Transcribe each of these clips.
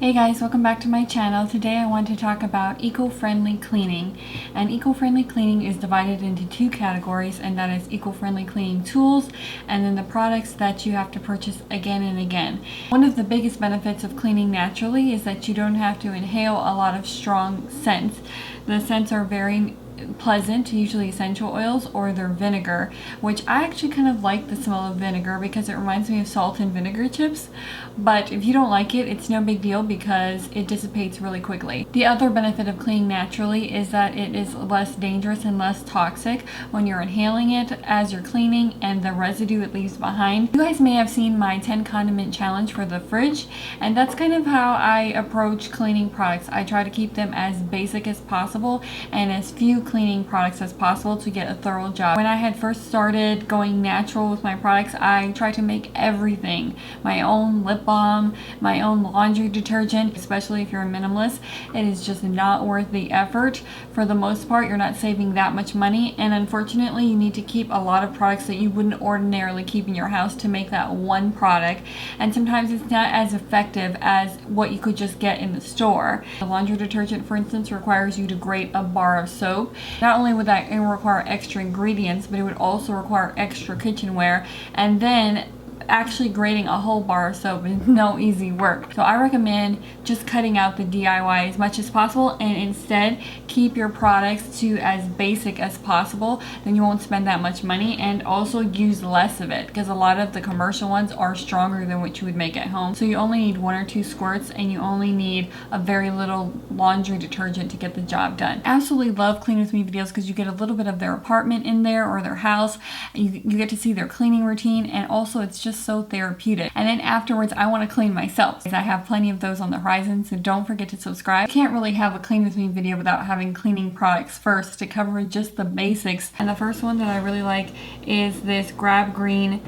Hey guys, welcome back to my channel. Today I want to talk about eco-friendly cleaning. And eco-friendly cleaning is divided into two categories, and that is eco-friendly cleaning tools and then the products that you have to purchase again and again. One of the biggest benefits of cleaning naturally is that you don't have to inhale a lot of strong scents. The scents are very pleasant, usually essential oils or their vinegar, which I actually kind of like the smell of vinegar because it reminds me of salt and vinegar chips. But if you don't like it, it's no big deal because it dissipates really quickly. The other benefit of cleaning naturally is that it is less dangerous and less toxic when you're inhaling it as you're cleaning and the residue it leaves behind. You guys may have seen my 10 condiment challenge for the fridge, and that's kind of how I approach cleaning products. I try to keep them as basic as possible and as few cleaning products as possible to get a thorough job. When I had first started going natural with my products, I tried to make everything. My own lip balm, my own laundry detergent, especially if you're a minimalist. It is just not worth the effort. For the most part, you're not saving that much money, and unfortunately you need to keep a lot of products that you wouldn't ordinarily keep in your house to make that one product, and sometimes it's not as effective as what you could just get in the store. The laundry detergent, for instance, requires you to grate a bar of soap. Not only would that require extra ingredients, but it would also require extra kitchenware, and then actually grating a whole bar of soap is no easy work. So I recommend just cutting out the DIY as much as possible and instead keep your products to as basic as possible. Then you won't spend that much money, and also use less of it because a lot of the commercial ones are stronger than what you would make at home. So you only need 1 or 2 squirts, and you only need a very little laundry detergent to get the job done. I absolutely love Clean With Me videos because you get a little bit of their apartment in there or their house. You get to see their cleaning routine, and also it's just so therapeutic. And then afterwards I want to clean myself. I have plenty of those on the horizon, so don't forget to subscribe. You can't really have a Clean With Me video without having cleaning products first to cover just the basics. And the first one that I really like is this Grab Green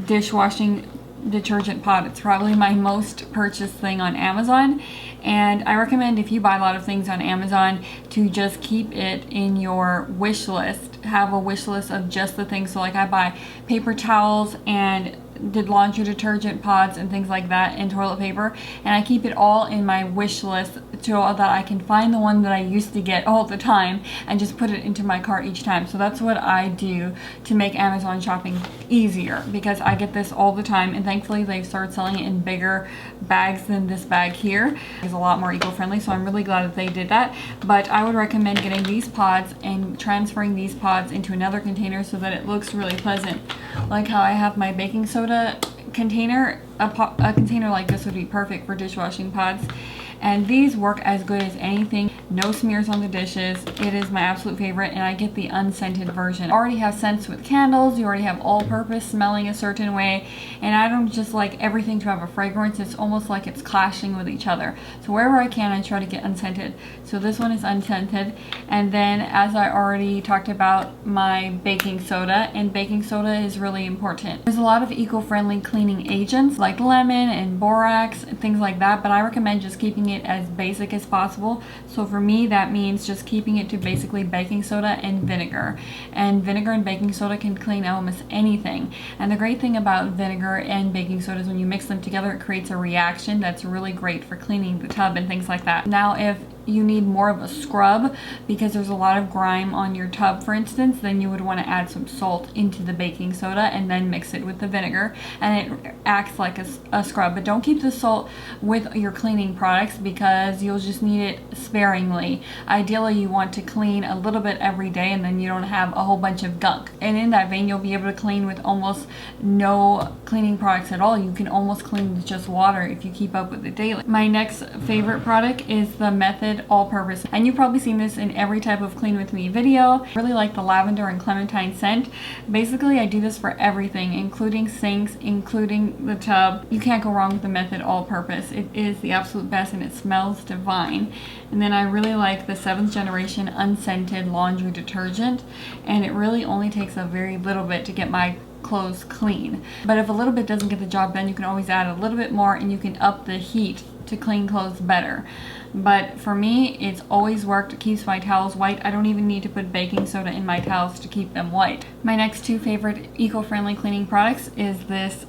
dishwashing detergent pot. It's probably my most purchased thing on Amazon, and I recommend, if you buy a lot of things on Amazon, to just keep it in your wish list. Have a wish list of just the things. So like I buy paper towels and did laundry detergent pods and things like that, and toilet paper, and I keep it all in my wish list so that I can find the one that I used to get all the time and just put it into my cart each time. So that's what I do to make Amazon shopping easier, because I get this all the time, and thankfully they've started selling it in bigger bags than this bag here. It's a lot more eco-friendly, so I'm really glad that they did that. But I would recommend getting these pods and transferring these pods into another container so that it looks really pleasant. Like how I have my baking soda container, a container like this would be perfect for dishwashing pods. And these work as good as anything. No smears on the dishes. It is my absolute favorite, and I get the unscented version. I already have scents with candles. You already have all-purpose smelling a certain way, and I don't just like everything to have a fragrance. It's almost like it's clashing with each other. So wherever I can, I try to get unscented. So this one is unscented. And then, as I already talked about, my baking soda, and baking soda is really important. There's a lot of eco-friendly cleaning agents like lemon and borax and things like that, but I recommend just keeping it as basic as possible. So for me, that means just keeping it to basically baking soda and vinegar. And vinegar and baking soda can clean almost anything. And the great thing about vinegar and baking soda is when you mix them together, it creates a reaction that's really great for cleaning the tub and things like that. Now, if you need more of a scrub because there's a lot of grime on your tub, for instance, then you would want to add some salt into the baking soda and then mix it with the vinegar, and it acts like a scrub. But don't keep the salt with your cleaning products because you'll just need it sparingly. Ideally, you want to clean a little bit every day, and then you don't have a whole bunch of gunk. And in that vein, you'll be able to clean with almost no cleaning products at all. You can almost clean with just water if you keep up with it daily. My next favorite product is the Method AllPurpose, and you've probably seen this in every type of Clean With Me video. I really like the lavender and clementine scent. Basically, I do this for everything, including sinks, including the tub. You can't go wrong with the Method AllPurpose. It is the absolute best, and it smells divine. And then I really like the 7th generation unscented laundry detergent, and it really only takes a very little bit to get my clothes clean. But if a little bit doesn't get the job done, you can always add a little bit more, and you can up the heat to clean clothes better. But for me, it's always worked. It keeps my towels white. I don't even need to put baking soda in my towels to keep them white. My next 2 favorite eco-friendly cleaning products is this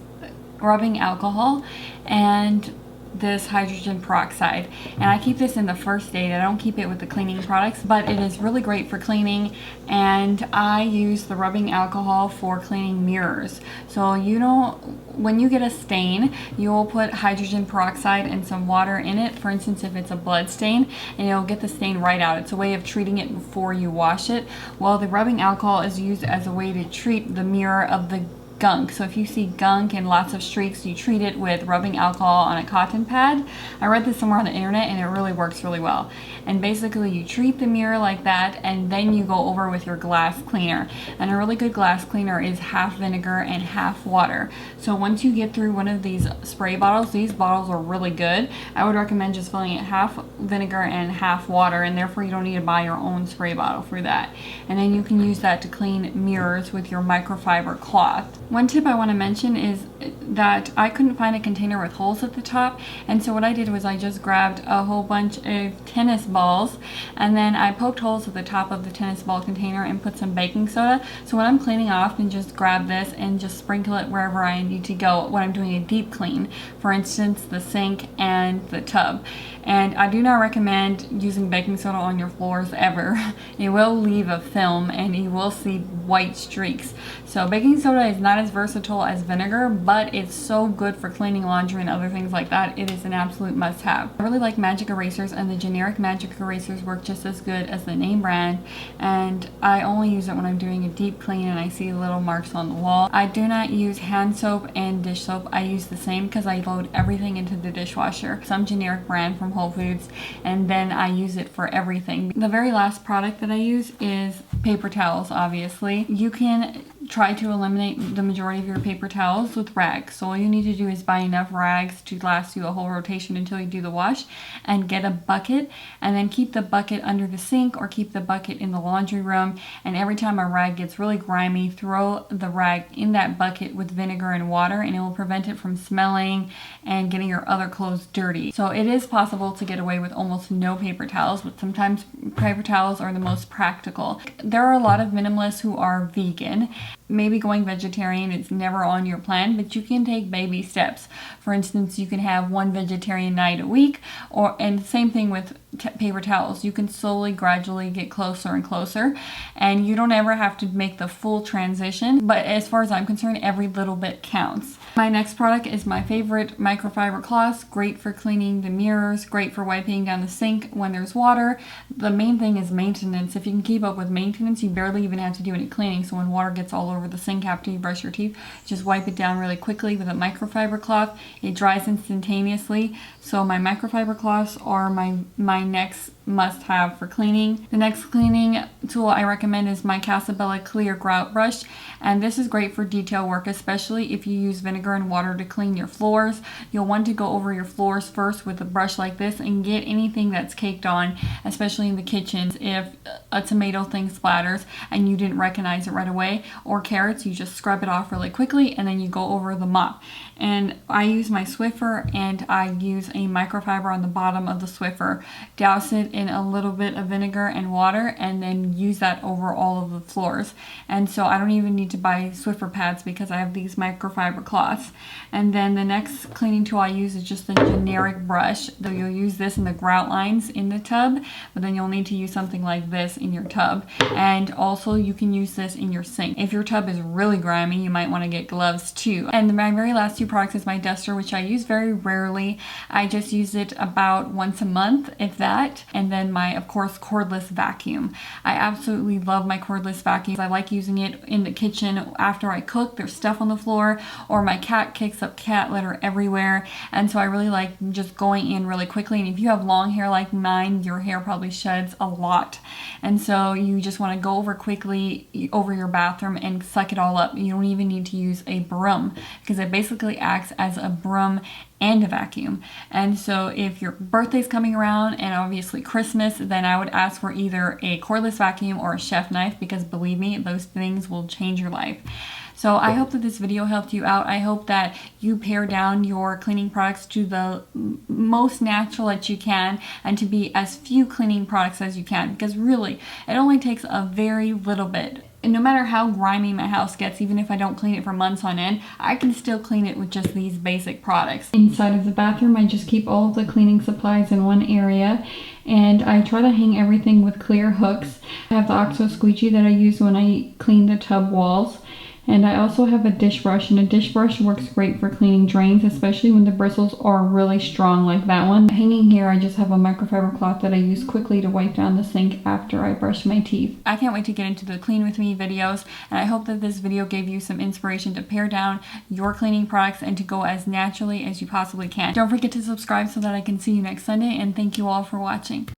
rubbing alcohol, and this hydrogen peroxide, and I keep this in the first aid. I don't keep it with the cleaning products, but it is really great for cleaning. And I use the rubbing alcohol for cleaning mirrors. So when you get a stain, you'll put hydrogen peroxide and some water in it, for instance if it's a blood stain, and it'll get the stain right out. It's a way of treating it before you wash it. Well, the rubbing alcohol is used as a way to treat the mirror of the gunk. So if you see gunk and lots of streaks, you treat it with rubbing alcohol on a cotton pad. I read this somewhere on the internet and it really works really well. And basically you treat the mirror like that, and then you go over with your glass cleaner. And a really good glass cleaner is half vinegar and half water. So once you get through one of these spray bottles, these bottles are really good. I would recommend just filling it half vinegar and half water, and therefore you don't need to buy your own spray bottle for that. And then you can use that to clean mirrors with your microfiber cloth. One tip I want to mention is that I couldn't find a container with holes at the top, and so what I did was I just grabbed a whole bunch of tennis balls, and then I poked holes at the top of the tennis ball container and put some baking soda. So when I'm cleaning, I often just grab this and just sprinkle it wherever I need to go when I'm doing a deep clean, for instance the sink and the tub. And I do not recommend using baking soda on your floors ever. It will leave a film and you will see white streaks. So baking soda is not as versatile as vinegar, but it's so good for cleaning laundry and other things like that. It is an absolute must-have. I really like magic erasers, and the generic magic erasers work just as good as the name brand, and I only use it when I'm doing a deep clean and I see little marks on the wall. I do not use hand soap and dish soap. I use the same because I load everything into the dishwasher, some generic brand from Whole Foods, and then I use it for everything. The very last product that I use is paper towels. Obviously you can try to eliminate the majority of your paper towels with rags. So all you need to do is buy enough rags to last you a whole rotation until you do the wash, and get a bucket, and then keep the bucket under the sink or keep the bucket in the laundry room, and every time a rag gets really grimy, throw the rag in that bucket with vinegar and water, and it will prevent it from smelling and getting your other clothes dirty. So it is possible to get away with almost no paper towels, but sometimes paper towels are the most practical. There are a lot of minimalists who are vegan. Maybe going vegetarian is never on your plan, but you can take baby steps. For instance, you can have one vegetarian night a week, and same thing with paper towels. You can slowly, gradually get closer and closer, and you don't ever have to make the full transition. But as far as I'm concerned, every little bit counts. My next product is my favorite microfiber cloths. Great for cleaning the mirrors, great for wiping down the sink when there's water. The main thing is maintenance. If you can keep up with maintenance, you barely even have to do any cleaning. So when water gets all over the sink after you brush your teeth, just wipe it down really quickly with a microfiber cloth. It dries instantaneously. So my microfiber cloths are my next must-have for cleaning. The next cleaning tool I recommend is my Casabella clear grout brush, and this is great for detail work, especially if you use vinegar and water to clean your floors. You'll want to go over your floors first with a brush like this and get anything that's caked on, especially in the kitchens. If a tomato thing splatters and you didn't recognize it right away, or carrots, you just scrub it off really quickly and then you go over the mop. And I use my Swiffer, and I use a microfiber on the bottom of the Swiffer. Douse it in a little bit of vinegar and water, and then use that over all of the floors. And so I don't even need to buy Swiffer pads because I have these microfiber cloths. And then the next cleaning tool I use is just a generic brush. Though you'll use this in the grout lines in the tub, but then you'll need to use something like this in your tub. And also you can use this in your sink. If your tub is really grimy, you might want to get gloves too. And my very last two products is my duster, which I use very rarely. I just use it about once a month, if that. And then my, of course, cordless vacuum. I absolutely love my cordless vacuum. I like using it in the kitchen after I cook. There's stuff on the floor, or my cat kicks up cat litter everywhere, and so I really like just going in really quickly. And if you have long hair like mine, your hair probably sheds a lot, and so you just want to go over quickly over your bathroom and suck it all up. You don't even need to use a broom, because it basically acts as a broom and a vacuum. And so if your birthday's coming around, and obviously Christmas, then I would ask for either a cordless vacuum or a chef knife, because believe me, those things will change your life. So I hope that this video helped you out. I hope that you pare down your cleaning products to the most natural that you can, and to be as few cleaning products as you can, because really it only takes a very little bit And no matter how grimy my house gets, even if I don't clean it for months on end, I can still clean it with just these basic products. Inside of the bathroom, I just keep all of the cleaning supplies in one area, and I try to hang everything with clear hooks. I have the OXO squeegee that I use when I clean the tub walls. And I also have a dish brush, and a dish brush works great for cleaning drains, especially when the bristles are really strong like that one. Hanging here, I just have a microfiber cloth that I use quickly to wipe down the sink after I brush my teeth. I can't wait to get into the clean with me videos, and I hope that this video gave you some inspiration to pare down your cleaning products and to go as naturally as you possibly can. Don't forget to subscribe so that I can see you next Sunday, and thank you all for watching.